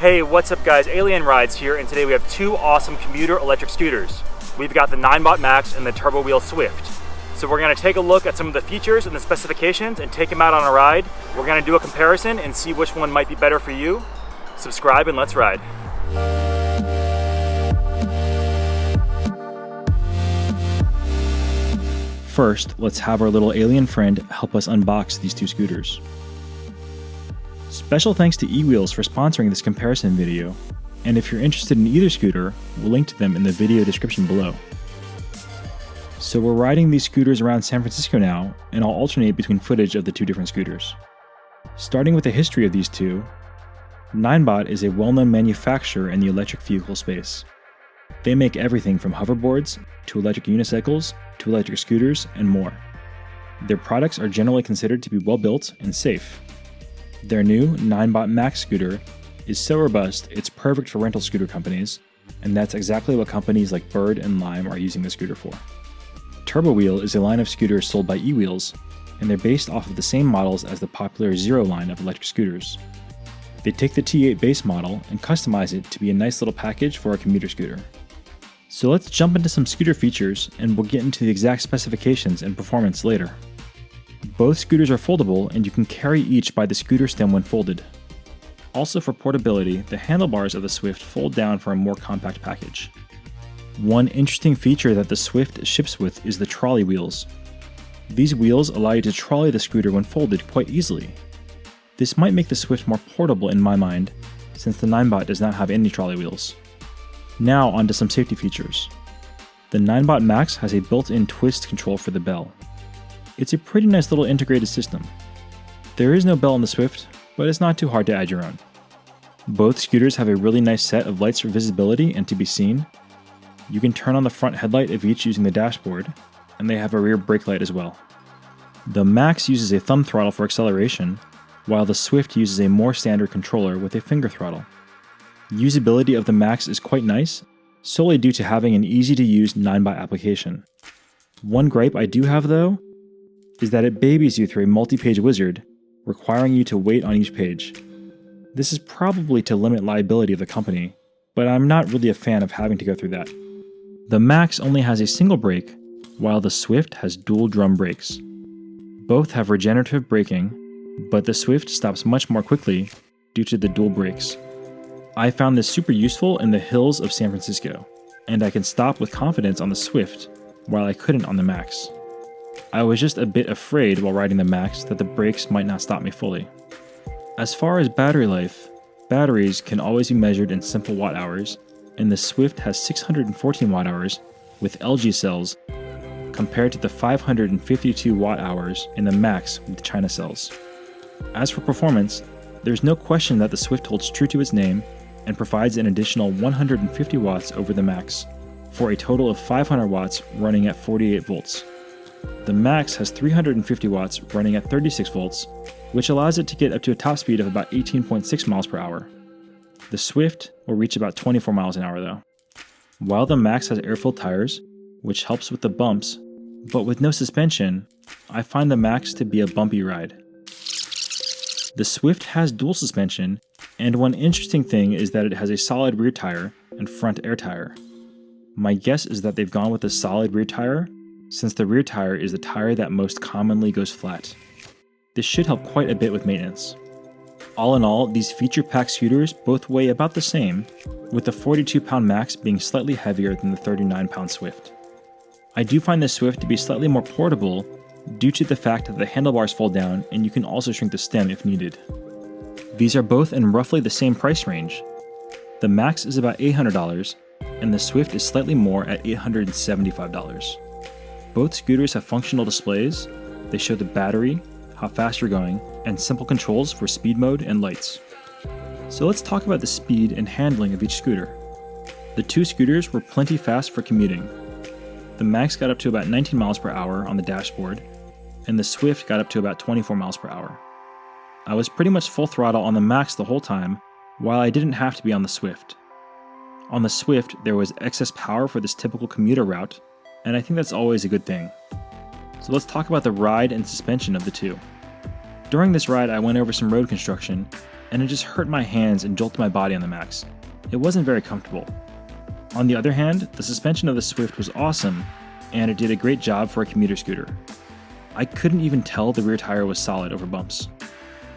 Hey, what's up guys, Alien Rides here, and today we have two awesome commuter electric scooters. We've got the Ninebot Max and the Turbowheel Swift. So we're gonna take a look at some of the features and the specifications and take them out on a ride. We're gonna do a comparison and see which one might be better for you. Subscribe and let's ride. First, let's have our little alien friend help us unbox these two scooters. Special thanks to eWheels for sponsoring this comparison video, and if you're interested in either scooter, we'll link to them in the video description below. So we're riding these scooters around San Francisco now, and I'll alternate between footage of the two different scooters. Starting with the history of these two, Ninebot is a well-known manufacturer in the electric vehicle space. They make everything from hoverboards, to electric unicycles, to electric scooters, and more. Their products are generally considered to be well-built and safe. Their new Ninebot Max scooter is so robust it's perfect for rental scooter companies, and that's exactly what companies like Bird and Lime are using the scooter for. Turbowheel is a line of scooters sold by eWheels, and they're based off of the same models as the popular Zero line of electric scooters. They take the T8 base model and customize it to be a nice little package for a commuter scooter. So let's jump into some scooter features, and we'll get into the exact specifications and performance later. Both scooters are foldable, and you can carry each by the scooter stem when folded. Also for portability, the handlebars of the Swift fold down for a more compact package. One interesting feature that the Swift ships with is the trolley wheels. These wheels allow you to trolley the scooter when folded quite easily. This might make the Swift more portable in my mind, since the Ninebot does not have any trolley wheels. Now onto some safety features. The Ninebot Max has a built-in twist control for the bell. It's a pretty nice little integrated system. There is no bell on the Swift, but it's not too hard to add your own. Both scooters have a really nice set of lights for visibility and to be seen. You can turn on the front headlight of each using the dashboard, and they have a rear brake light as well. The Max uses a thumb throttle for acceleration, while the Swift uses a more standard controller with a finger throttle. Usability of the Max is quite nice, solely due to having an easy-to-use Ninebot application. One gripe I do have though, is that it babies you through a multi-page wizard, requiring you to wait on each page. This is probably to limit liability of the company, but I'm not really a fan of having to go through that. The Max only has a single brake, while the Swift has dual drum brakes. Both have regenerative braking, but the Swift stops much more quickly due to the dual brakes. I found this super useful in the hills of San Francisco, and I can stop with confidence on the Swift, while I couldn't on the Max. I was just a bit afraid while riding the Max that the brakes might not stop me fully. As far as battery life, batteries can always be measured in simple watt hours, and the Swift has 614 watt hours with LG cells compared to the 552 watt hours in the Max with China cells. As for performance, there's no question that the Swift holds true to its name and provides an additional 150 watts over the Max, for a total of 500 watts running at 48 volts. The Max has 350 watts running at 36 volts, which allows it to get up to a top speed of about 18.6 miles per hour. The Swift will reach about 24 miles an hour though. While the Max has air-filled tires, which helps with the bumps, but with no suspension, I find the Max to be a bumpy ride. The Swift has dual suspension, and one interesting thing is that it has a solid rear tire and front air tire. My guess is that they've gone with a solid rear tire, since the rear tire is the tire that most commonly goes flat. This should help quite a bit with maintenance. All in all, these feature-packed scooters both weigh about the same, with the 42-pound Max being slightly heavier than the 39-pound Swift. I do find the Swift to be slightly more portable due to the fact that the handlebars fold down and you can also shrink the stem if needed. These are both in roughly the same price range. The Max is about $800, and the Swift is slightly more at $875. Both scooters have functional displays. They show the battery, how fast you're going, and simple controls for speed mode and lights. So let's talk about the speed and handling of each scooter. The two scooters were plenty fast for commuting. The Max got up to about 19 miles per hour on the dashboard, and the Swift got up to about 24 miles per hour. I was pretty much full throttle on the Max the whole time, while I didn't have to be on the Swift. On the Swift, there was excess power for this typical commuter route, and I think that's always a good thing. So let's talk about the ride and suspension of the two. During this ride, I went over some road construction, and it just hurt my hands and jolted my body on the Max. It wasn't very comfortable. On the other hand, the suspension of the Swift was awesome, and it did a great job for a commuter scooter. I couldn't even tell the rear tire was solid over bumps.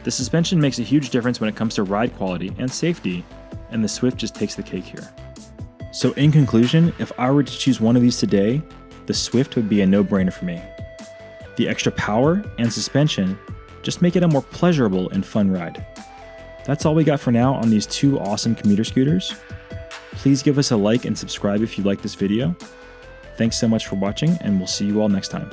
The suspension makes a huge difference when it comes to ride quality and safety, and the Swift just takes the cake here. So in conclusion, if I were to choose one of these today, the Swift would be a no-brainer for me. The extra power and suspension just make it a more pleasurable and fun ride. That's all we got for now on these two awesome commuter scooters. Please give us a like and subscribe if you like this video. Thanks so much for watching, and we'll see you all next time.